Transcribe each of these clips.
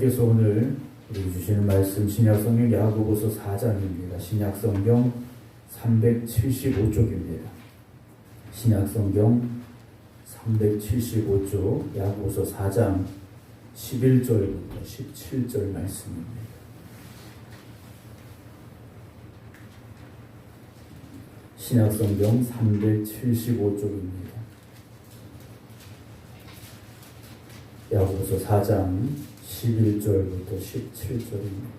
하나님께서 오늘 우리 주시는 말씀 신약성경 야고보서 4장입니다. 신약성경 375쪽입니다. 신약성경 375쪽 야고보서 4장 11절부터 17절 말씀입니다. 신약성경 375쪽입니다. 야고보서 4장 11절부터 17절입니다.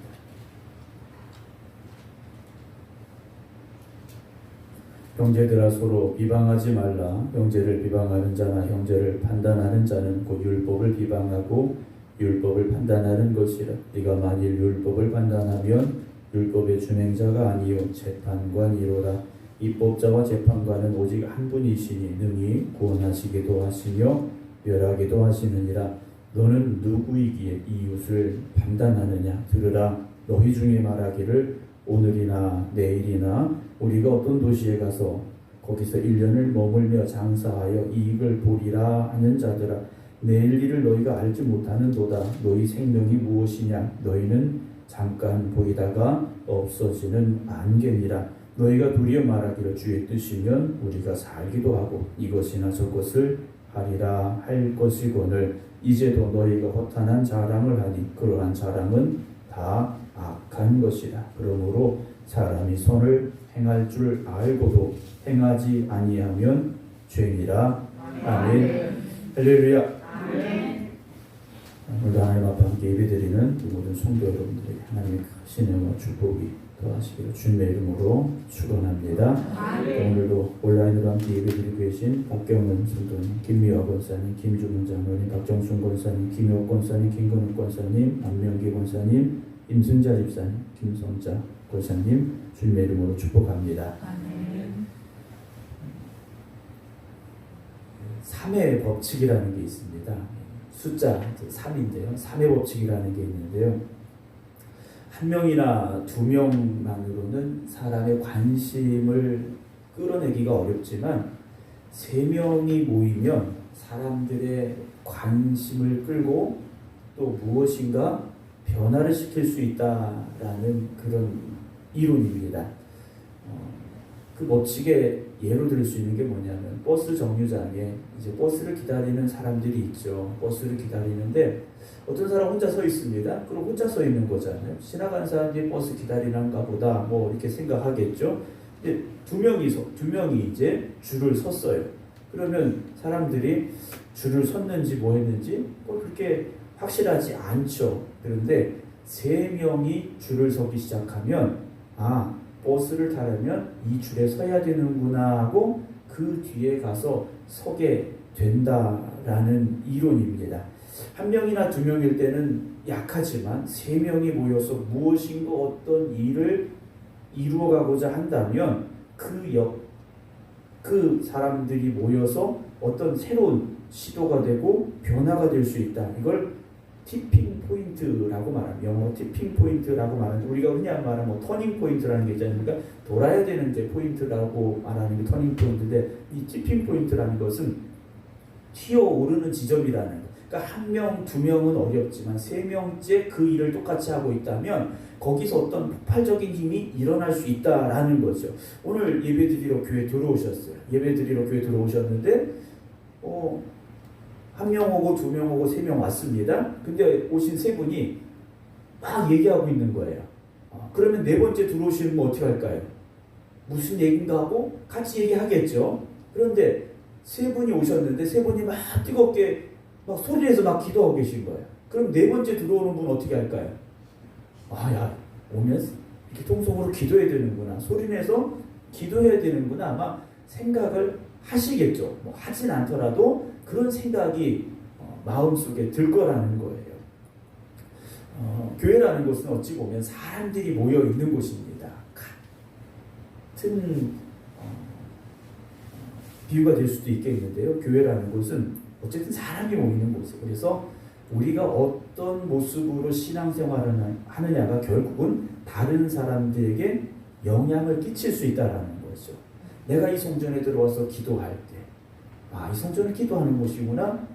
형제들아 서로 비방하지 말라. 형제를 비방하는 자나 형제를 판단하는 자는 곧 율법을 비방하고 율법을 판단하는 것이라. 네가 만일 율법을 판단하면 율법의 준행자가 아니요 재판관이로라. 입법자와 재판관은 오직 한 분이시니 능히 구원하시기도 하시며 멸하기도 하시느니라. 너는 누구이기에 이웃을 판단하느냐. 들으라. 너희 중에 말하기를 오늘이나 내일이나 우리가 어떤 도시에 가서 거기서 1년을 머물며 장사하여 이익을 보리라 하는 자들아. 내일 일을 너희가 알지 못하는도다. 너희 생명이 무엇이냐. 너희는 잠깐 보이다가 없어지는 안개니라. 너희가 도리어 말하기를 주의 뜻이면 우리가 살기도 하고 이것이나 저것을 하리라 할 것이거늘 이제도 너희가 허탄한 자랑을 하니 그러한 자랑은 다 악한 것이라. 그러므로 사람이 선을 행할 줄 알고도 행하지 아니하면 죄니라. 아멘. 할렐루야. 오늘도 하나님 앞에 함께 예배드리는 모든 성도 여러분들에게 하나님의 크신 은혜와 축복이 더하시기를 주님의 이름으로 축원합니다. 오늘도 온라인으로 함께 예배드리고 계신 박경은 성도님, 김미화 권사님, 김주문 장로님, 박정순 권사님, 김효 권사님, 김건욱 권사님, 안명기 권사님, 임순자 집사님, 김성자 권사님 주님의 이름으로 축복합니다. 아멘. 3의 법칙이라는 게 있습니다. 숫자 3인데요. 3의 법칙이라는 게 있는데요. 한 명이나 두 명만으로는 사람의 관심을 끌어내기가 어렵지만 세 명이 모이면 사람들의 관심을 끌고 또 무엇인가 변화를 시킬 수 있다라는 그런 이론입니다. 그 법칙의 예로 들을 수 있는 게 뭐냐면 버스 정류장에 이제 버스를 기다리는 사람들이 있죠. 버스를 기다리는데 어떤 사람 혼자 서 있습니다. 그럼 혼자 서 있는 거잖아요. 지나가는 사람들이 버스 기다리는가 보다 뭐 이렇게 생각하겠죠. 근데 두 명이 이제 줄을 섰어요. 그러면 사람들이 줄을 섰는지 뭐 했는지 그렇게 확실하지 않죠. 그런데 세 명이 줄을 서기 시작하면 버스를 타려면 이 줄에 서야 되는구나 하고 그 뒤에 가서 서게 된다라는 이론입니다. 한 명이나 두 명일 때는 약하지만 세 명이 모여서 무엇인가 어떤 일을 이루어가고자 한다면 그 사람들이 모여서 어떤 새로운 시도가 되고 변화가 될 수 있다. 이걸 티핑 포인트라고 말합니다. 영어로 티핑 포인트라고 말하는데 우리가 그냥 말하면 뭐 터닝 포인트라는 게 있잖아요. 그러니까 돌아야 되는 게 포인트라고 말하는 게 터닝 포인트인데 이 티핑 포인트라는 것은 튀어오르는 지점이라는 거. 그러니까 한 명, 두 명은 어렵지만 세 명째 그 일을 똑같이 하고 있다면 거기서 어떤 폭발적인 힘이 일어날 수 있다라는 거죠. 오늘 예배드리러 교회 들어오셨어요. 예배드리러 교회 들어오셨는데 한 명 오고 두 명 오고 세 명 왔습니다. 근데 오신 세 분이 막 얘기하고 있는 거예요. 그러면 네 번째 들어오시는 분 어떻게 할까요? 무슨 얘기인가 하고 같이 얘기하겠죠. 그런데 세 분이 오셨는데 세 분이 막 뜨겁게 막 소리내서 막 기도하고 계신 거예요. 그럼 네 번째 들어오는 분 어떻게 할까요? 오면 이렇게 통성으로 기도해야 되는구나. 소리내서 기도해야 되는구나. 아마 생각을 하시겠죠. 뭐 하진 않더라도 그런 생각이 마음속에 들 거라는 거예요. 교회라는 곳은 어찌 보면 사람들이 모여 있는 곳입니다. 같은 비유가 될 수도 있겠는데요. 교회라는 곳은 어쨌든 사람이 모이는 곳이에요. 그래서 우리가 어떤 모습으로 신앙생활을 하느냐가 결국은 다른 사람들에게 영향을 끼칠 수 있다는 거죠. 내가 이 성전에 들어와서 기도할 때 이 성전은 기도하는 곳이구나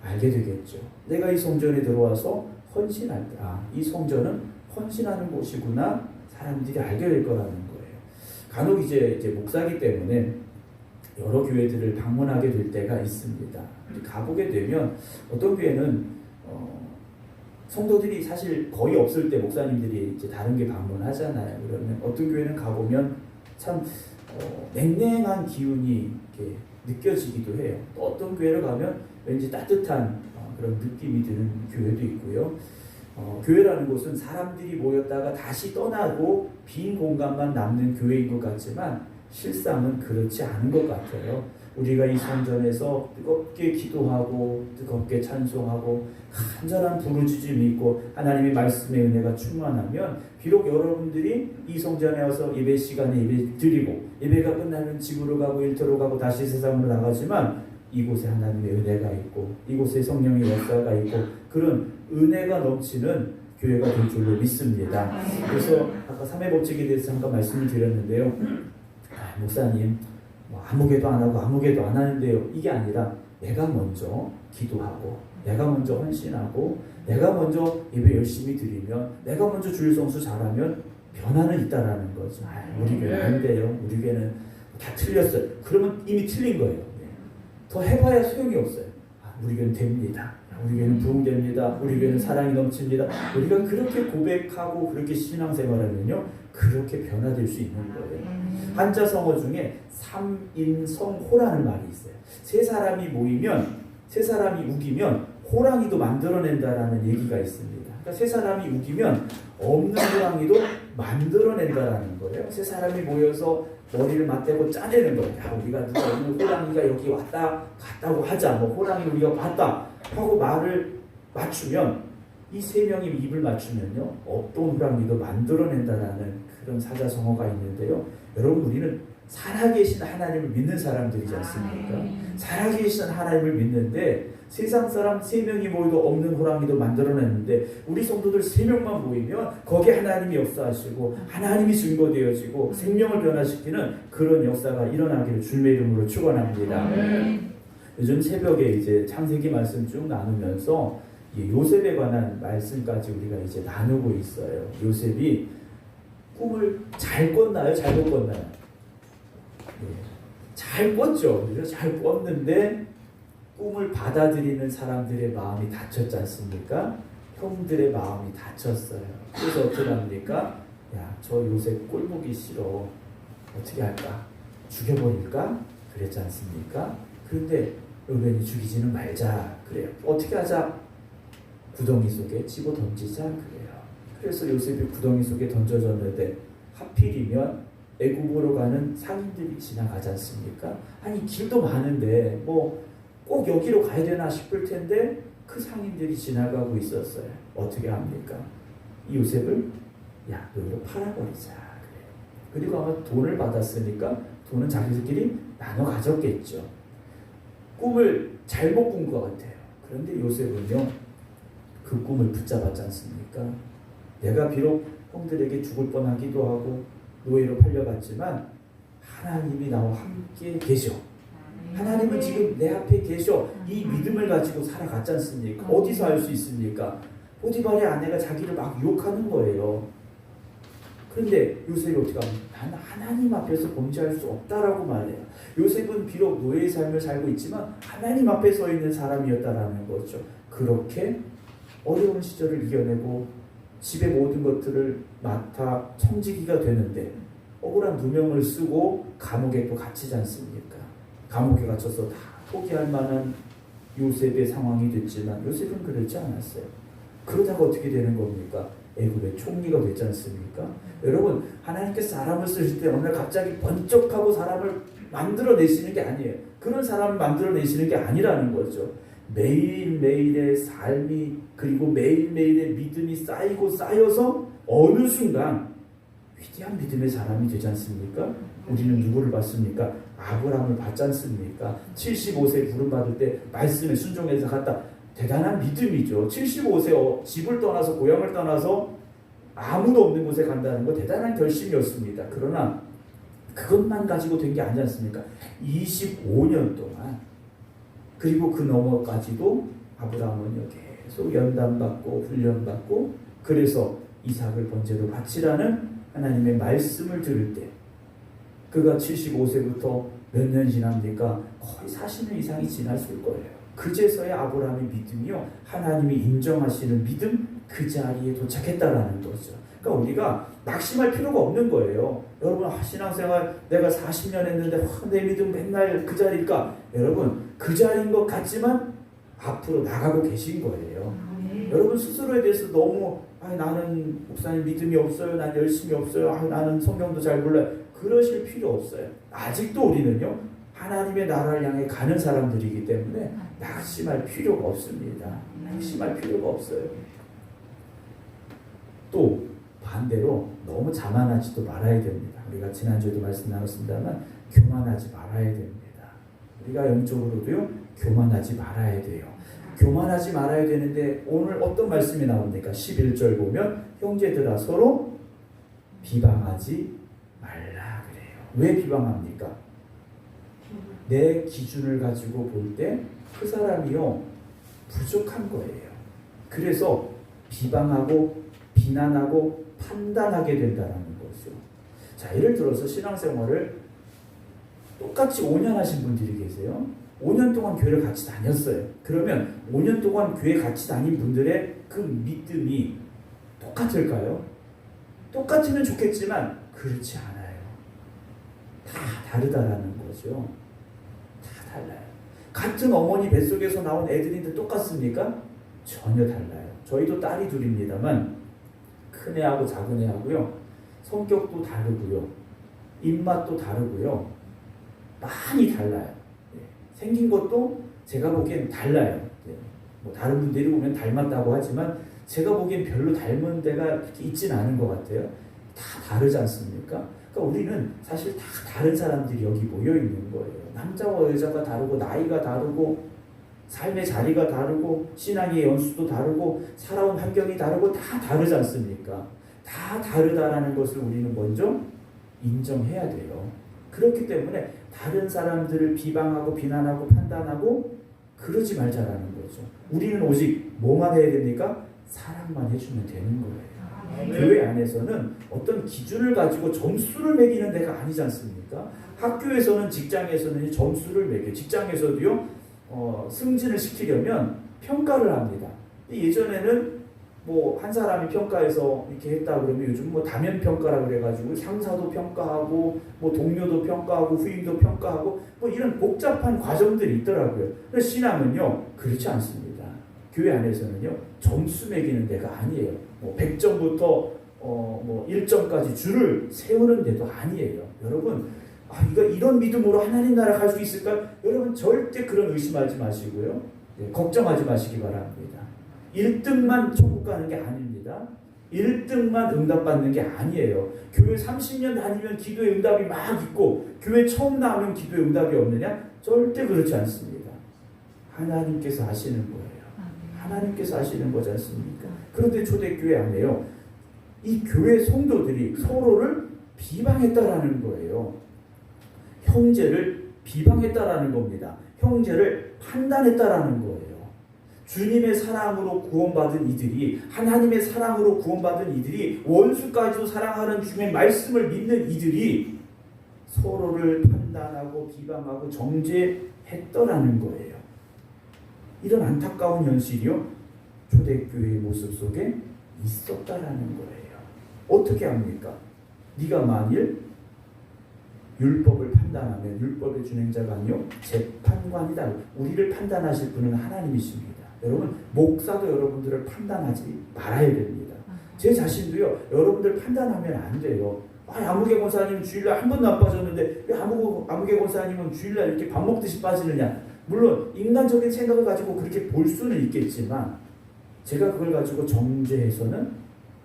알게 되겠죠. 내가 이 성전에 들어와서 헌신할 때, 이 성전은 헌신하는 곳이구나 사람들이 알게 될 거라는 거예요. 간혹 이제 목사기 때문에 여러 교회들을 방문하게 될 때가 있습니다. 가보게 되면 어떤 교회는 성도들이 사실 거의 없을 때 목사님들이 이제 다른 게 방문하잖아요. 그러면 어떤 교회는 가보면 참 냉랭한 기운이 이렇게 느껴지기도 해요. 또 어떤 교회를 가면 왠지 따뜻한 그런 느낌이 드는 교회도 있고요. 교회라는 곳은 사람들이 모였다가 다시 떠나고 빈 공간만 남는 교회인 것 같지만 실상은 그렇지 않은 것 같아요. 우리가 이 성전에서 뜨겁게 기도하고 뜨겁게 찬송하고 간절한 부르짖음이 있고 하나님의 말씀의 은혜가 충만하면 비록 여러분들이 이 성전에 와서 예배 시간에 예배 드리고 예배가 끝나면 집으로 가고 일터로 가고 다시 세상으로 나가지만 이곳에 하나님의 은혜가 있고 이곳에 성령의 역사가 있고 그런 은혜가 넘치는 교회가 될 줄로 믿습니다. 그래서 아까 3회 법칙에 대해서 잠깐 말씀을 드렸는데요. 목사님 아무개도 안 하고 아무개도 안 하는데요. 이게 아니라 내가 먼저 기도하고 내가 먼저 헌신하고 내가 먼저 예배 열심히 드리면 내가 먼저 주일 성수 잘하면 변화는 있다라는 거죠. 우리 교회는 안 돼요. 우리 교회는 다 틀렸어요. 그러면 이미 틀린 거예요. 더 해봐야 소용이 없어요. 우리 교회는 됩니다. 우리 교회는 부흥됩니다. 우리 교회는 사랑이 넘칩니다. 우리가 그렇게 고백하고 그렇게 신앙생활하면요 그렇게 변화될 수 있는 거예요. 한자성어 중에 삼인성호라는 말이 있어요. 세 사람이 모이면 세 사람이 우기면 호랑이도 만들어낸다라는 얘기가 있습니다. 그러니까 세 사람이 우기면 없는 호랑이도 만들어낸다라는 거예요. 세 사람이 모여서 머리를 맞대고 짜내는 거예요. 우리가 누가 오늘 호랑이가 여기 왔다 갔다고 하자. 호랑이 우리가 봤다 하고 말을 맞추면 이 세 명이 입을 맞추면요 어떤 호랑이도 만들어낸다라는 그런 사자성어가 있는데요. 여러분 우리는 살아계신 하나님을 믿는 사람들이지 않습니까? 살아계신 하나님을 믿는데 세상 사람 3명이 모여도 없는 호랑이도 만들어냈는데 우리 성도들 3명만 모이면 거기에 하나님이 역사하시고 하나님이 증거되어지고 생명을 변화시키는 그런 역사가 일어나기를 주님의 이름으로 축원합니다. 요즘 새벽에 이제 창세기 말씀 쭉 나누면서 요셉에 관한 말씀까지 우리가 이제 나누고 있어요. 요셉이 꿈을 잘 꿨나요? 잘못 꿨나요? 잘 꿨죠. 잘 꿨는데 꿈을 받아들이는 사람들의 마음이 다쳤지 않습니까? 형들의 마음이 다쳤어요. 그래서 어떻게 합니까? 저 요셉 꼴 보기 싫어. 어떻게 할까? 죽여버릴까? 그랬지 않습니까? 그런데 르벤이 죽이지는 말자. 그래요. 어떻게 하자? 구덩이 속에 집어 던지자. 그래요. 그래서 요셉이 구덩이 속에 던져졌는데 하필이면 애굽으로 가는 상인들이 지나가지 않습니까? 아니 길도 많은데 꼭 여기로 가야 되나 싶을 텐데 그 상인들이 지나가고 있었어요. 어떻게 합니까? 이 요셉을 너희로 팔아버리자. 그래요. 그리고 아마 돈을 받았으니까 돈은 자기들끼리 나눠 가졌겠죠. 꿈을 잘못 꾼 것 같아요. 그런데 요셉은요 그 꿈을 붙잡았지 않습니까? 내가 비록 형들에게 죽을 뻔하기도 하고 노예로 팔려갔지만 하나님이 나와 함께 계셔. 하나님은 지금 내 앞에 계셔. 이 믿음을 가지고 살아갔지 않습니까? 어디서 알 수 있습니까? 보디발의 아내가 자기를 막 유혹하는 거예요. 그런데 요셉이 어떻게 하면 나는 하나님 앞에서 범죄할 수 없다라고 말해요. 요셉은 비록 노예의 삶을 살고 있지만 하나님 앞에 서 있는 사람이었다라는 거죠. 그렇게 어려운 시절을 이겨내고 집의 모든 것들을 맡아 청지기가 되는데 억울한 누명을 쓰고 감옥에 또 갇히지 않습니까? 감옥에 갇혀서 다 포기할 만한 요셉의 상황이 됐지만 요셉은 그렇지 않았어요. 그러다가 어떻게 되는 겁니까? 애굽의 총리가 됐지 않습니까? 여러분 하나님께서 사람을 쓰실 때 어느 날 갑자기 번쩍하고 사람을 만들어내시는 게 아니에요. 그런 사람을 만들어내시는 게 아니라는 거죠. 매일매일의 삶이 그리고 매일매일의 믿음이 쌓이고 쌓여서 어느 순간 위대한 믿음의 사람이 되지 않습니까? 우리는 누구를 봤습니까? 아브라함을 봤지 않습니까? 75세 부름받을 때 말씀에 순종해서 갔다. 대단한 믿음이죠. 75세 집을 떠나서 고향을 떠나서 아무도 없는 곳에 간다는 거 대단한 결심이었습니다. 그러나 그것만 가지고 된 게 아니지 않습니까? 25년 동안 그리고 그 너머까지도 아브라함은 계속 연단받고 훈련받고 그래서 이삭을 번제로 바치라는 하나님의 말씀을 들을 때 그가 75세부터 몇 년 지납니까? 거의 40년 이상이 지났을 거예요. 그제서야 아브라함의 믿음이요 하나님이 인정하시는 믿음 그 자리에 도착했다라는 거죠. 그러니까 우리가 낙심할 필요가 없는 거예요. 여러분 신앙생활 내가 40년 했는데 내 믿음 맨날 그 자리일까? 여러분 그 자리인 것 같지만 앞으로 나가고 계신 거예요. 여러분 스스로에 대해서 너무 나는 목사님 믿음이 없어요. 난 열심이 없어요. 나는 성경도 잘 몰라요. 그러실 필요 없어요. 아직도 우리는요 하나님의 나라를 향해 가는 사람들이기 때문에 낙심할 필요가 없습니다. 낙심할 필요가 없어요. 또 반대로 너무 자만하지도 말아야 됩니다. 우리가 지난주에도 말씀 나눴습니다만 교만하지 말아야 됩니다. 우리가 영적으로도요 교만하지 말아야 돼요. 교만하지 말아야 되는데 오늘 어떤 말씀이 나옵니까? 11절 보면 형제들아 서로 비방하지 말라 그래요. 왜 비방합니까? 내 기준을 가지고 볼 때 그 사람이요 부족한 거예요. 그래서 비방하고 비난하고 판단하게 된다는 거죠. 자, 예를 들어서 신앙생활을 똑같이 5년 하신 분들이 계세요. 5년 동안 교회를 같이 다녔어요. 그러면 5년 동안 교회 같이 다닌 분들의 그 믿음이 똑같을까요? 똑같으면 좋겠지만 그렇지 않아요. 다 다르다라는 거죠. 다 달라요. 같은 어머니 뱃속에서 나온 애들인데 똑같습니까? 전혀 달라요. 저희도 딸이 둘입니다만 큰 애하고 작은 애하고요. 성격도 다르고요. 입맛도 다르고요. 많이 달라요. 생긴 것도 제가 보기엔 달라요. 뭐 다른 분들이 보면 닮았다고 하지만 제가 보기엔 별로 닮은 데가 그렇게 있진 않은 것 같아요. 다 다르지 않습니까? 그러니까 우리는 사실 다 다른 사람들이 여기 모여 있는 거예요. 남자와 여자가 다르고 나이가 다르고 삶의 자리가 다르고 신앙의 연수도 다르고 살아온 환경이 다르고 다 다르지 않습니까? 다 다르다라는 것을 우리는 먼저 인정해야 돼요. 그렇기 때문에 다른 사람들을 비방하고 비난하고 판단하고 그러지 말자라는 거죠. 우리는 오직 뭐만 해야 됩니까? 사랑만 해주면 되는 거예요. 교회 안에서는 어떤 기준을 가지고 점수를 매기는 데가 아니지 않습니까? 학교에서는 직장에서는 점수를 매겨. 직장에서도요 승진을 시키려면 평가를 합니다. 예전에는 뭐 한 사람이 평가해서 이렇게 했다 그러면 요즘 뭐 다면 평가라 그래가지고 상사도 평가하고 뭐 동료도 평가하고 후임도 평가하고 뭐 이런 복잡한 과정들이 있더라고요. 그래서 신앙은요 그렇지 않습니다. 교회 안에서는요 점수 매기는 데가 아니에요. 뭐 100점부터 뭐 1점까지 줄을 세우는 데도 아니에요. 여러분 이거 이런 믿음으로 하나님 나라 갈 수 있을까? 여러분 절대 그런 의심하지 마시고요. 걱정하지 마시기 바랍니다. 1등만 천국 가는 게 아닙니다. 1등만 응답받는 게 아니에요. 교회 30년 다니면 기도의 응답이 막 있고 교회 처음 나오면 기도의 응답이 없느냐? 절대 그렇지 않습니다. 하나님께서 하시는 거예요. 하나님께서 하시는 거지 않습니까? 그런데 초대교회 안에요. 이 교회 성도들이 서로를 비방했다라는 거예요. 형제를 비방했다라는 겁니다. 형제를 판단했다라는 거예요. 주님의 사랑으로 구원받은 이들이 하나님의 사랑으로 구원받은 이들이 원수까지도 사랑하는 주님의 말씀을 믿는 이들이 서로를 판단하고 비방하고 정죄했더라는 거예요. 이런 안타까운 현실이요 초대교회의 모습 속에 있었다라는 거예요. 어떻게 합니까? 네가 만일 율법을 판단하면 율법의 준행자가 아니요 재판관이다. 우리를 판단하실 분은 하나님이십니다. 여러분 목사도 여러분들을 판단하지 말아야 됩니다. 제 자신도요 여러분들 판단하면 안 돼요. 아무개 권사님 주일날 한 번도 안 빠졌는데 왜 아무개 권사님은 주일날 이렇게 밥 먹듯이 빠지느냐. 물론 인간적인 생각을 가지고 그렇게 볼 수는 있겠지만 제가 그걸 가지고 정죄해서는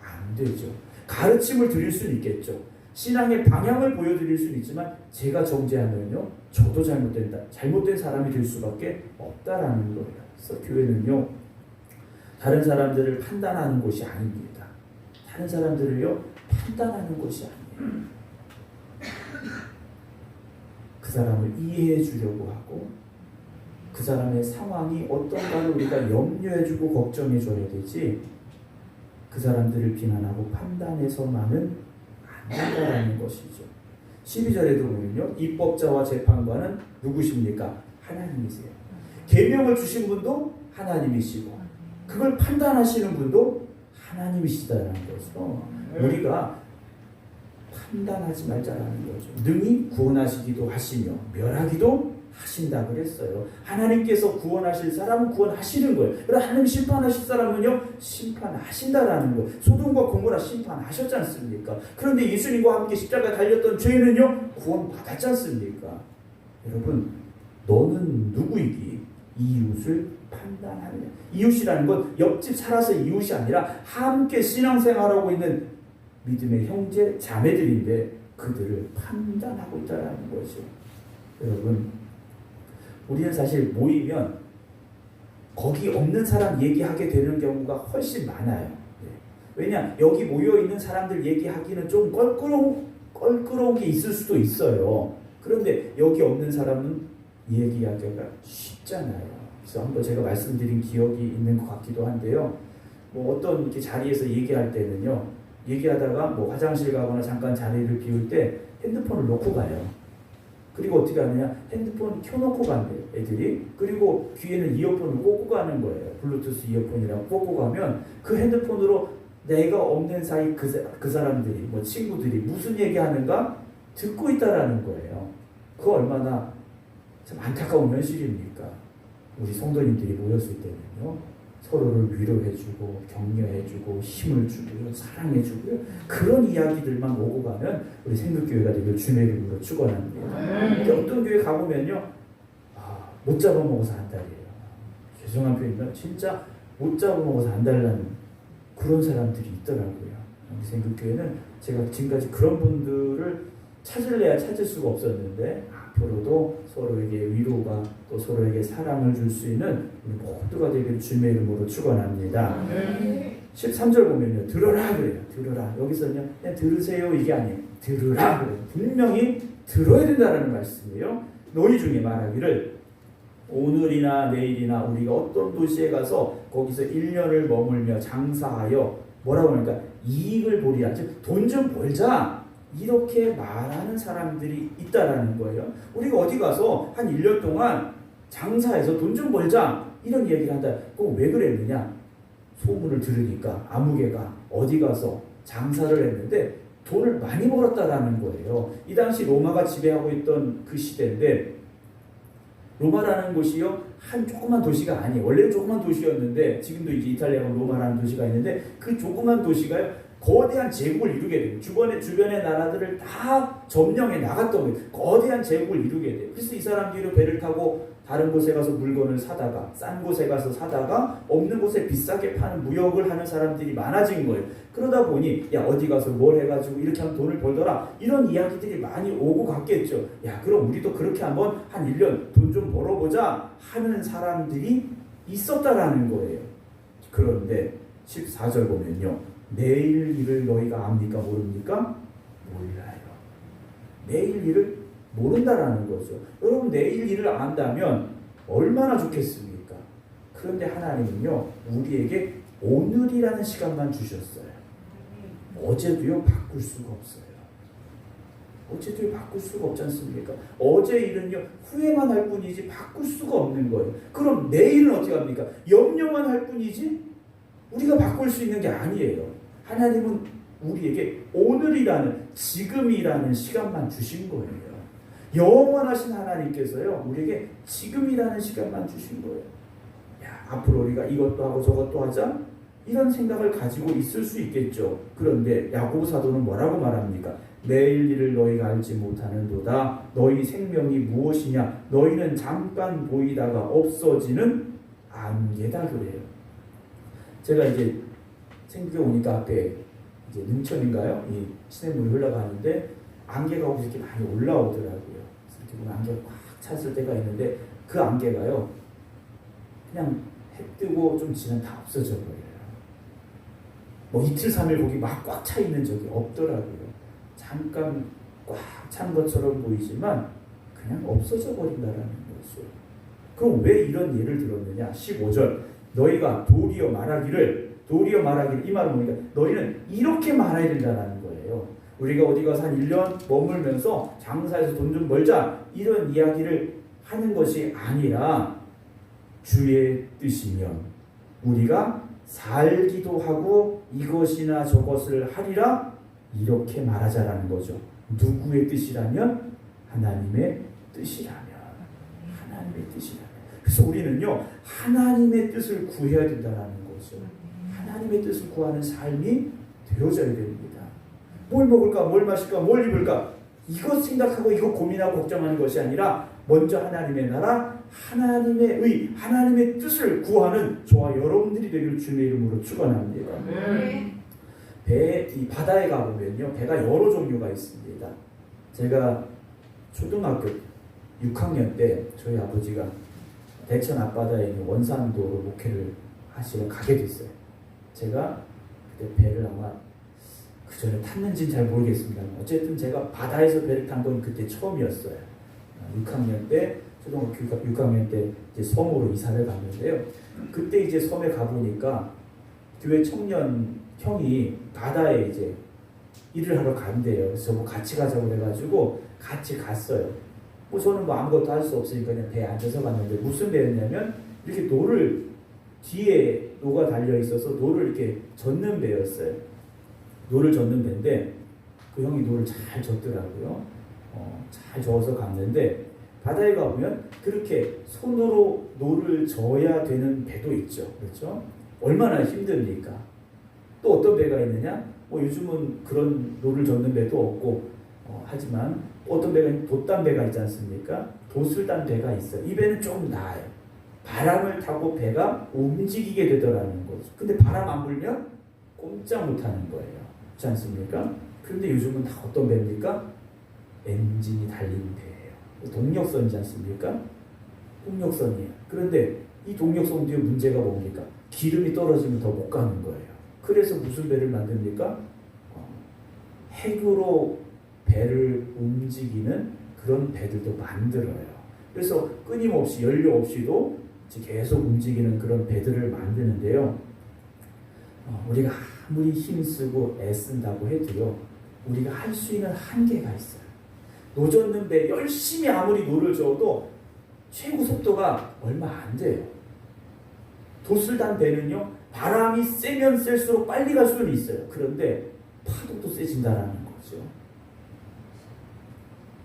안 되죠. 가르침을 드릴 수는 있겠죠. 신앙의 방향을 보여드릴 수는 있지만 제가 정죄하면요 저도 잘못된 사람이 될 수밖에 없다라는 거예요. 그래서 교회는요 다른 사람들을 판단하는 곳이 아닙니다. 다른 사람들을요 판단하는 곳이 아니에요. 그 사람을 이해해 주려고 하고 그 그 사람의 상황이 어떤가를 우리가 염려해주고 걱정해줘야 되지, 그 사람들을 비난하고 판단해서만은 안 된다라는 것이죠. 12절에도 보면요, 입법자와 재판관은 누구십니까? 하나님이세요. 계명을 주신 분도 하나님이시고 그걸 판단하시는 분도 하나님이시다라는 거죠. 우리가 판단하지 말자라는 거죠. 능히 구원하시기도 하시며 멸하기도 하신다 그랬어요. 하나님께서 구원하실 사람은 구원하시는 거예요. 그러나 하나님 심판하실 사람은요, 심판하신다라는 거예요. 소돔과 고모라 심판하셨지 않습니까? 그런데 예수님과 함께 십자가에 달렸던 죄인은요, 구원받았지 않습니까? 여러분, 너는 누구이기 이웃을 판단하느냐. 이웃이라는 건 옆집 살아서 이웃이 아니라 함께 신앙생활하고 있는 믿음의 형제 자매들인데 그들을 판단하고 있다는 거죠. 여러분, 우리는 사실 모이면 거기 없는 사람 얘기하게 되는 경우가 훨씬 많아요. 왜냐, 여기 모여있는 사람들 얘기하기는 좀 껄끄러운 게 있을 수도 있어요. 그런데 여기 없는 사람은 얘기하기가 쉽잖아요. 그래서 한번 제가 말씀드린 기억이 있는 것 같기도 한데요. 뭐 어떤 이렇게 자리에서 얘기할 때는요, 얘기하다가 뭐 화장실 가거나 잠깐 자리를 비울 때 핸드폰을 놓고 가요. 그리고 어떻게 하느냐, 핸드폰 켜놓고 간대요, 애들이. 그리고 귀에는 이어폰을 꽂고 가는 거예요. 블루투스 이어폰이라고 꽂고 가면 그 핸드폰으로 내가 없는 사이 그 사람들이, 뭐 친구들이 무슨 얘기하는가 듣고 있다라는 거예요. 그거 얼마나 참 안타까운 현실입니까? 우리 성도님들이 모였을 때는요, 서로를 위로해주고 격려해주고 힘을 주고요, 사랑해주고요, 그런 이야기들만 오고 가면 우리 생명교회가 되길 주님의 이름으로 축원합니다. 근데 어떤 교회 가보면요, 못 잡아먹어서 안달이에요. 죄송한 표현이지만 진짜 못 잡아먹어서 안달나는 그런 사람들이 있더라고요. 우리 생명교회는 제가 지금까지 그런 분들을 찾을래야 찾을 수가 없었는데, 앞으로도 서로에게 위로가 또 서로에게 사랑을 줄 수 있는 우리 모두가 되기를 주님의 이름으로 축원합니다. 13절 보면요, 들어라 그래요. 들어라. 여기서는요, 그냥 들으세요 이게 아니에요. 들으라 그래요. 분명히 들어야 된다는 말씀이에요. 너희 중에 말하기를 오늘이나 내일이나 우리가 어떤 도시에 가서 거기서 1년을 머물며 장사하여 뭐라고 하니까 이익을 보리라. 즉 돈 좀 벌자. 이렇게 말하는 사람들이 있다라는 거예요. 우리가 어디 가서 한 1년 동안 장사해서 돈 좀 벌자 이런 얘기를 한다. 그럼 왜 그랬느냐? 소문을 들으니까 아무개가 어디 가서 장사를 했는데 돈을 많이 벌었다라는 거예요. 이 당시 로마가 지배하고 있던 그 시대인데, 로마라는 곳이요, 한 조그만 도시가 아니에요. 원래는 조그만 도시였는데 지금도 이제 이탈리아가 로마라는 도시가 있는데 그 조그만 도시가요, 거대한 제국을 이루게 돼요. 주변의 나라들을 다 점령해 나갔던 거예요. 거대한 제국을 이루게 돼요. 그래서 이 사람들이 배를 타고 다른 곳에 가서 물건을 사다가, 싼 곳에 가서 사다가 없는 곳에 비싸게 파는 무역을 하는 사람들이 많아진 거예요. 그러다 보니 야, 어디 가서 뭘 해가지고 이렇게 하면 돈을 벌더라, 이런 이야기들이 많이 오고 갔겠죠. 야, 그럼 우리도 그렇게 한번 한 1년 돈 좀 벌어보자 하는 사람들이 있었다라는 거예요. 그런데 14절 보면요, 내일 일을 너희가 압니까 모릅니까? 몰라요. 내일 일을 모른다라는 거죠. 여러분, 내일 일을 안다면 얼마나 좋겠습니까? 그런데 하나님은요, 우리에게 오늘이라는 시간만 주셨어요. 어제도요, 바꿀 수가 없어요. 어제도요, 바꿀 수가 없지 않습니까? 어제 일은요, 후회만 할 뿐이지 바꿀 수가 없는 거예요. 그럼 내일은 어떻게 합니까? 염려만 할 뿐이지 우리가 바꿀 수 있는 게 아니에요. 하나님은 우리에게 오늘이라는, 지금이라는 시간만 주신 거예요. 영원하신 하나님께서요, 우리에게 지금이라는 시간만 주신 거예요. 야, 앞으로 우리가 이것도 하고 저것도 하자? 이런 생각을 가지고 있을 수 있겠죠. 그런데 야고보 사도는 뭐라고 말합니까? 내일 일을 너희가 알지 못하는도다. 너희 생명이 무엇이냐? 너희는 잠깐 보이다가 없어지는 안개다 그래요. 제가 이제 생기가 오니까 앞에 이제 능천인가요? 이 시냇물이 흘러가는데 안개가 거기서 이렇게 많이 올라오더라고요. 이렇게 보면 안개가 꽉 찼을 때가 있는데 그 안개가요, 그냥 해 뜨고 좀 지나면 다 없어져 버려요. 뭐 이틀 3일 거기 막 꽉 차 있는 적이 없더라고요. 잠깐 꽉 찬 것처럼 보이지만 그냥 없어져 버린다라는 거죠. 그럼 왜 이런 예를 들었느냐? 15절 너희가 도리어 말하기를 이 말은 뭐니까 너희는 이렇게 말해야 된다는 거예요. 우리가 어디 가서 한 1년 머물면서 장사해서 돈 좀 벌자 이런 이야기를 하는 것이 아니라 주의 뜻이면 우리가 살기도 하고 이것이나 저것을 하리라 이렇게 말하자라는 거죠. 누구의 뜻이라면? 하나님의 뜻이라면. 하나님의 뜻이라면. 그래서 우리는요 하나님의 뜻을 구해야 된다는 거죠. 하나님의 뜻을 구하는 삶이 되어져야 됩니다. 뭘 먹을까, 뭘 마실까, 뭘 입을까 이것 생각하고 이것 고민하고 걱정하는 것이 아니라 먼저 하나님의 나라, 하나님의 의, 하나님의 뜻을 구하는 저와 여러분들이 되기를 주님의 이름으로 축원합니다. 이 바다에 가보면요 배가 여러 종류가 있습니다. 제가 초등학교 6학년 때 저희 아버지가 대천 앞바다에 있는 원산도로 목회를 하시러 가게 됐어요. 제가 그때 배를 아마 그 전에 탔는지는 잘 모르겠습니다. 어쨌든 제가 바다에서 배를 탄 건 그때 처음이었어요. 6학년 때, 초등학교 6학년 때 이제 섬으로 이사를 갔는데요. 그때 이제 섬에 가보니까 교회 청년 형이 바다에 이제 일을 하러 간대요. 그래서 뭐 같이 가자고 그래가지고 같이 갔어요. 뭐 저는 뭐 아무것도 할 수 없으니까 그냥 배에 앉아서 갔는데 무슨 배였냐면 이렇게 노를 뒤에 노가 달려 있어서 노를 이렇게 젓는 배였어요. 노를 젓는 배인데 그 형이 노를 잘 젓더라고요. 잘 저어서 갔는데 바다에 가보면 그렇게 손으로 노를 저어야 되는 배도 있죠. 그렇죠? 얼마나 힘듭니까? 또 어떤 배가 있느냐? 요즘은 그런 노를 젓는 배도 없고 하지만 어떤 배가 돛단 배가 있지 않습니까? 돛을 배가 있어요. 이 배는 좀 나아요. 바람을 타고 배가 움직이게 되더라는 거죠. 근데 바람 안 불면 꼼짝 못하는 거예요. 그렇지 않습니까? 그런데 요즘은 다 어떤 배입니까? 엔진이 달린 배예요. 동력선이지 않습니까? 동력선이에요. 그런데 이 동력선 뒤에 문제가 뭡니까? 기름이 떨어지면 더 못 가는 거예요. 그래서 무슨 배를 만듭니까? 핵으로 배를 움직이는 그런 배들도 만들어요. 그래서 끊임없이 연료 없이도 계속 움직이는 그런 배들을 만드는데요. 우리가 아무리 힘쓰고 애쓴다고 해도요. 우리가 할 수 있는 한계가 있어요. 노 젓는 배 열심히 아무리 노를 저어도 최고 속도가 얼마 안 돼요. 돛을 단 배는요. 바람이 세면 셀수록 빨리 갈 수는 있어요. 그런데 파도도 세진다라는 거죠.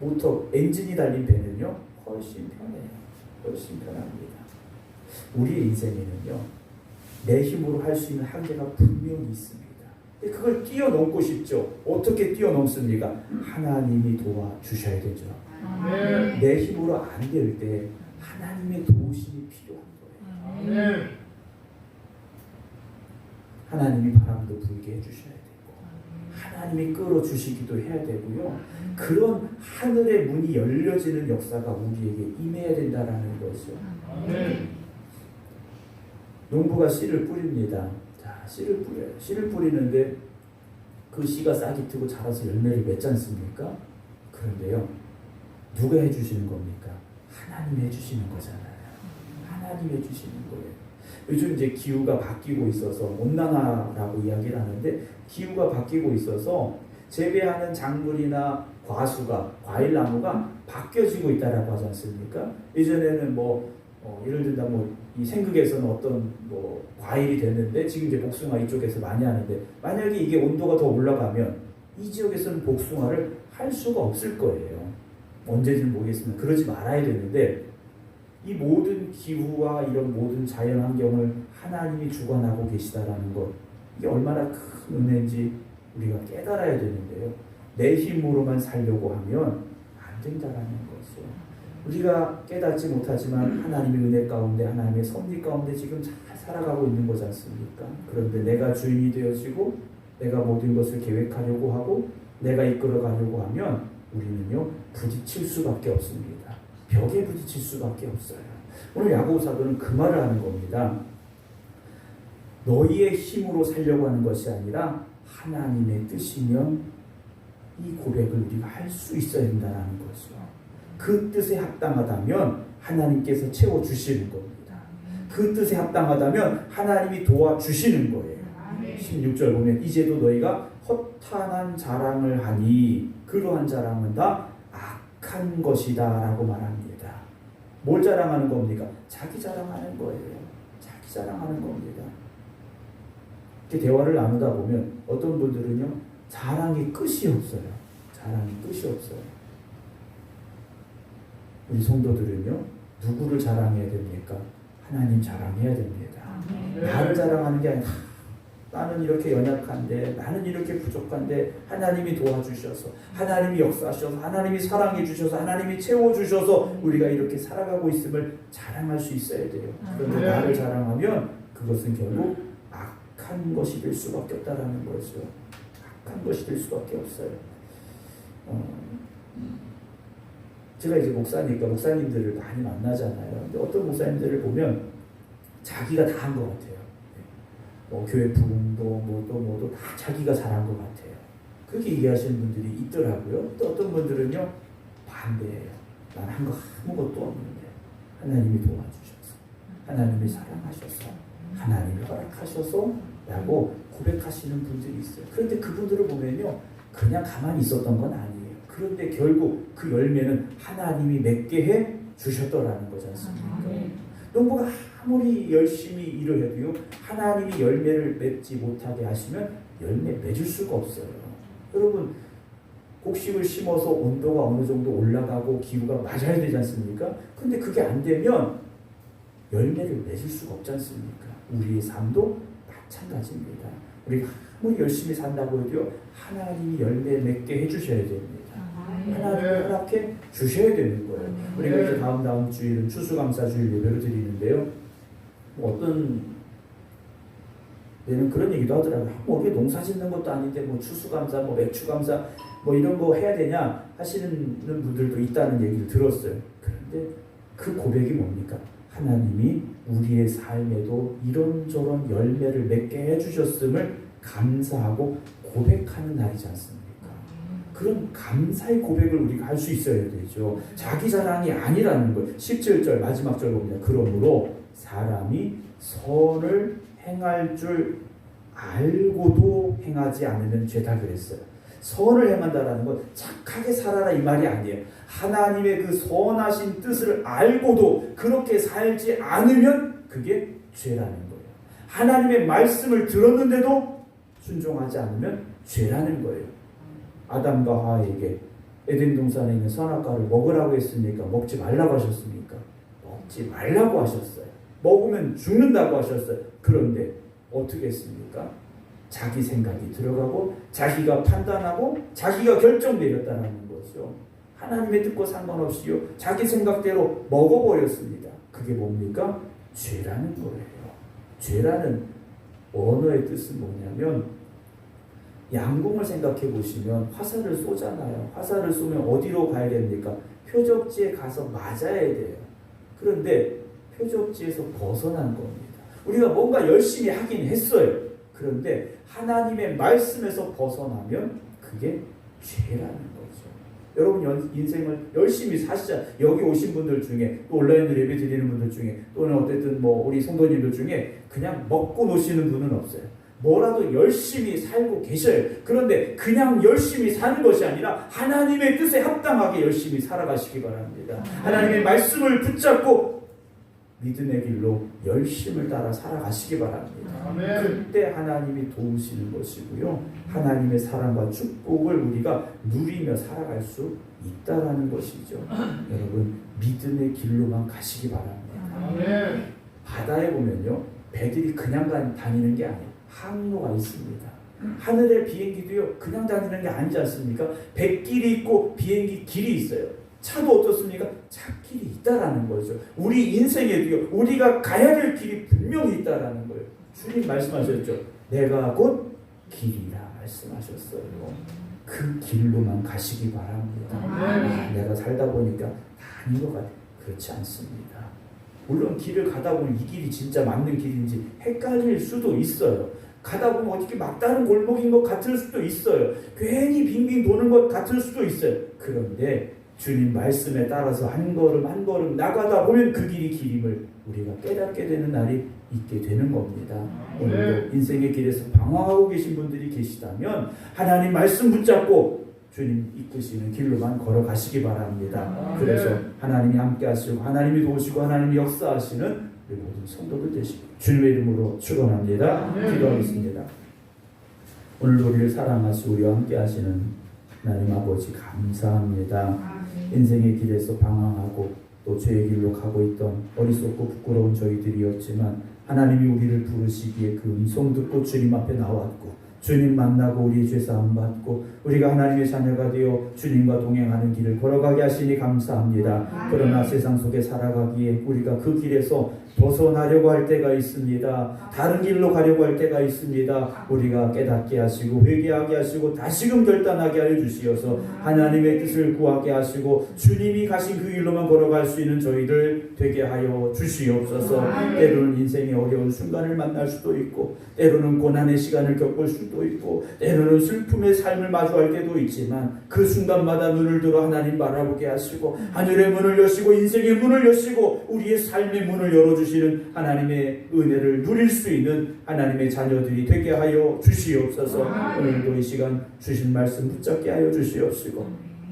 모터, 엔진이 달린 배는요. 훨씬 편해요. 훨씬 편합니다. 우리의 인생에는요. 내 힘으로 할 수 있는 한계가 분명히 있습니다. 그걸 뛰어넘고 싶죠. 어떻게 뛰어넘습니까? 하나님이 도와주셔야 되죠. 내 힘으로 안 될 때 하나님의 도우심이 필요한 거예요. 하나님이 바람도 불게 해주셔야 되고 하나님이 끌어주시기도 해야 되고요. 그런 하늘의 문이 열려지는 역사가 우리에게 임해야 된다는 거죠. 농부가 씨를 뿌립니다. 자, 씨를 뿌려요. 씨를 뿌리는데 그 씨가 싹이 트고 자라서 열매를 맺지 않습니까? 그런데요. 누가 해주시는 겁니까? 하나님이 해주시는 거잖아요. 하나님이 해주시는 거예요. 요즘 이제 기후가 바뀌고 있어서 온난화라고 이야기를 하는데 기후가 바뀌고 있어서 재배하는 작물이나 과일나무가 바뀌어지고 있다라고 하지 않습니까? 예전에는 예를 들면 이 생극에서는 어떤 과일이 됐는데 지금 이제 복숭아 이쪽에서 많이 하는데 만약에 이게 온도가 더 올라가면 이 지역에서는 복숭아를 할 수가 없을 거예요. 언제든 모르겠으면 그러지 말아야 되는데 이 모든 기후와 이런 모든 자연 환경을 하나님이 주관하고 계시다라는 것 이게 얼마나 큰 은혜인지 우리가 깨달아야 되는데요. 내 힘으로만 살려고 하면 안 된다라는 거죠. 우리가 깨닫지 못하지만 하나님의 은혜 가운데 하나님의 섭리 가운데 지금 잘 살아가고 있는 거지 않습니까? 그런데 내가 주인이 되어지고 내가 모든 것을 계획하려고 하고 내가 이끌어가려고 하면 우리는요 부딪힐 수밖에 없습니다. 벽에 부딪힐 수밖에 없어요. 오늘 야고보 사도는 그 말을 하는 겁니다. 너희의 힘으로 살려고 하는 것이 아니라 하나님의 뜻이면 이 고백을 우리가 할 수 있어야 된다는 거죠. 그 뜻에 합당하다면 하나님께서 채워주시는 겁니다. 그 뜻에 합당하다면 하나님이 도와주시는 거예요. 16절 보면 이제도 너희가 허탄한 자랑을 하니 그러한 자랑은 다 악한 것이다 라고 말합니다. 뭘 자랑하는 겁니까? 자기 자랑하는 거예요. 자기 자랑하는 겁니다. 이렇게 대화를 나누다 보면 어떤 분들은요, 자랑이 끝이 없어요. 자랑이 끝이 없어요. 우리 성도들은요, 누구를 자랑해야 됩니까? 하나님 자랑해야 됩니다. 나를 자랑하는 게 아니라 나는 이렇게 연약한데, 나는 이렇게 부족한데 하나님이 도와주셔서, 하나님이 역사하셔서, 하나님이 사랑해 주셔서, 하나님이 채워주셔서 우리가 이렇게 살아가고 있음을 자랑할 수 있어야 돼요. 그런데 나를 자랑하면 그것은 결국 악한 것이 될 수밖에 없다라는 거죠. 악한 것이 될 수밖에 없어요. 제가 이제 목사니까 목사님들을 많이 만나잖아요. 근데 어떤 목사님들을 보면 자기가 다 한 것 같아요. 뭐 교회 부흥도 뭐도 다 자기가 잘한 것 같아요. 그렇게 얘기하시는 분들이 있더라고요. 또 어떤 분들은요, 반대예요. 난 한 거 아무것도 없는데 하나님이 도와주셔서, 하나님이 사랑하셔서, 하나님이 허락하셔서 라고 고백하시는 분들이 있어요. 그런데 그분들을 보면요, 그냥 가만히 있었던 건 아니에요. 그런데 결국 그 열매는 하나님이 맺게 해 주셨더라는 거지 않습니까? 농부가 아무리 열심히 일을 해도요, 하나님이 열매를 맺지 못하게 하시면 열매 맺을 수가 없어요. 여러분, 곡식을 심어서 온도가 어느 정도 올라가고 기후가 맞아야 되지 않습니까? 근데 그게 안 되면 열매를 맺을 수가 없지 않습니까? 우리의 삶도 마찬가지입니다. 우리가 아무리 열심히 산다고 해도요, 하나님이 열매 맺게 해주셔야 됩니다. 하나님이 허락해 주셔야 되는 거예요. 우리가 이제 다음 주일은 추수감사주일 예배를 드리는데요, 어떤 얘는 그런 얘기도 하더라고요. 뭐 이게 농사 짓는 것도 아닌데 뭐 추수감사, 뭐 매추감사, 뭐 이런 거 해야 되냐 하시는 분들도 있다는 얘기를 들었어요. 그런데 그 고백이 뭡니까? 하나님이 우리의 삶에도 이런저런 열매를 맺게 해주셨음을 감사하고 고백하는 날이지 않습니까? 그런 감사의 고백을 우리가 할 수 있어야 되죠. 자기 자랑이 아니라는 걸. 17절 마지막 절 봅니다. 그러므로 사람이 선을 행할 줄 알고도 행하지 않으면 죄다 그랬어요. 선을 행한다라는 건 착하게 살아라 이 말이 아니에요. 하나님의 그 선하신 뜻을 알고도 그렇게 살지 않으면 그게 죄라는 거예요. 하나님의 말씀을 들었는데도 순종하지 않으면 죄라는 거예요. 아담과 하와에게 에덴 동산에 있는 선악과를 먹으라고 했습니까? 먹지 말라고 하셨습니까? 먹지 말라고 하셨어요. 먹으면 죽는다고 하셨어요. 그런데 어떻게 했습니까? 자기 생각이 들어가고 자기가 판단하고 자기가 결정 내렸다는 거죠. 하나님의 뜻과 상관없이요, 자기 생각대로 먹어버렸습니다. 그게 뭡니까? 죄라는 거예요. 죄라는 언어의 뜻은 뭐냐면, 양궁을 생각해 보시면 화살을 쏘잖아요. 화살을 쏘면 어디로 가야 됩니까? 표적지에 가서 맞아야 돼요. 그런데 표적지에서 벗어난 겁니다. 우리가 뭔가 열심히 하긴 했어요. 그런데 하나님의 말씀에서 벗어나면 그게 죄라는 거죠. 여러분 인생을 열심히 사시자. 여기 오신 분들 중에, 또 온라인으로 예배 드리는 분들 중에, 또는 어쨌든 뭐 우리 성도님들 중에 그냥 먹고 노시는 분은 없어요. 뭐라도 열심히 살고 계셔요. 그런데 그냥 열심히 사는 것이 아니라 하나님의 뜻에 합당하게 열심히 살아가시기 바랍니다. 하나님의 말씀을 붙잡고 믿음의 길로 열심을 따라 살아가시기 바랍니다. 그때 하나님이 도우시는 것이고요, 하나님의 사랑과 축복을 우리가 누리며 살아갈 수 있다라는 것이죠. 여러분, 믿음의 길로만 가시기 바랍니다. 바다에 보면요, 배들이 그냥 다니는 게 아니에요. 항로가 있습니다. 하늘의 비행기도요, 그냥 다니는 게 아니지 않습니까? 백길이 있고 비행기 길이 있어요. 차도 어떻습니까? 차길이 있다라는 거죠. 우리 인생에도요, 우리가 가야 될 길이 분명히 있다라는 거예요. 주님 말씀하셨죠. 내가 곧 길이라 말씀하셨어요. 그 길로만 가시기 바랍니다. 내가 살다 보니까 다 아닌 것 같아요. 그렇지 않습니다. 물론 길을 가다 보면 이 길이 진짜 맞는 길인지 헷갈릴 수도 있어요. 가다 보면 어떻게 막다른 골목인 것 같을 수도 있어요. 괜히 빙빙 도는 것 같을 수도 있어요. 그런데 주님 말씀에 따라서 한 걸음 한 걸음 나가다 보면 그 길이 길임을 우리가 깨닫게 되는 날이 있게 되는 겁니다. 오늘도 인생의 길에서 방황하고 계신 분들이 계시다면 하나님 말씀 붙잡고 주님 이끄시는 길로만 걸어가시기 바랍니다. 그래서 하나님이 함께 하시고 하나님이 도우시고 하나님이 역사하시는 우리 모든 성도들 되시고 주님의 이름으로 축원합니다. 기도하겠습니다. 오늘도 우리를 사랑하시고 우리와 함께 하시는 하나님 아버지 감사합니다. 인생의 길에서 방황하고 또 죄의 길로 가고 있던 어리석고 부끄러운 저희들이었지만 하나님이 우리를 부르시기에 그 음성 듣고 주님 앞에 나왔고 주님 만나고 우리의 죄사함 받고 우리가 하나님의 자녀가 되어 주님과 동행하는 길을 걸어가게 하시니 감사합니다. 그러나 세상 속에 살아가기에 우리가 그 길에서 벗어나려고 할 때가 있습니다. 다른 길로 가려고 할 때가 있습니다. 우리가 깨닫게 하시고 회개하게 하시고 다시금 결단하게 하여 주시어서 하나님의 뜻을 구하게 하시고 주님이 가신 그 길로만 걸어갈 수 있는 저희들 되게 하여 주시옵소서. 때로는 인생의 어려운 순간을 만날 수도 있고 때로는 고난의 시간을 겪을 수도 있고 때로는 슬픔의 삶을 마주할 때도 있지만 그 순간마다 눈을 들어 하나님 바라보게 하시고 하늘의 문을 여시고 인생의 문을 여시고 우리의 삶의 문을 열어주시는 하나님의 은혜를 누릴 수 있는 하나님의 자녀들이 되게 하여 주시옵소서. 오늘도 이 시간 주신 말씀 붙잡게 하여 주시옵시고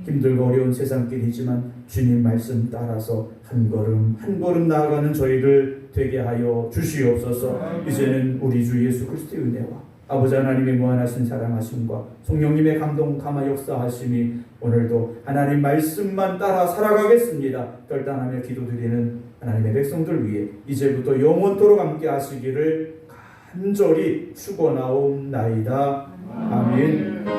힘들고 어려운 세상길이지만 주님 말씀 따라서 한 걸음 한 걸음 나아가는 저희들 되게 하여 주시옵소서. 이제는 우리 주 예수 그리스도의 은혜와 아버지 하나님의 무한하신 사랑하심과 성령님의 감동 감화 역사하심이 오늘도 하나님 말씀만 따라 살아가겠습니다. 결단하며 기도드리는 하나님의 백성들 위해 이제부터 영원토록 함께 하시기를 간절히 축원하옵나이다. 아멘.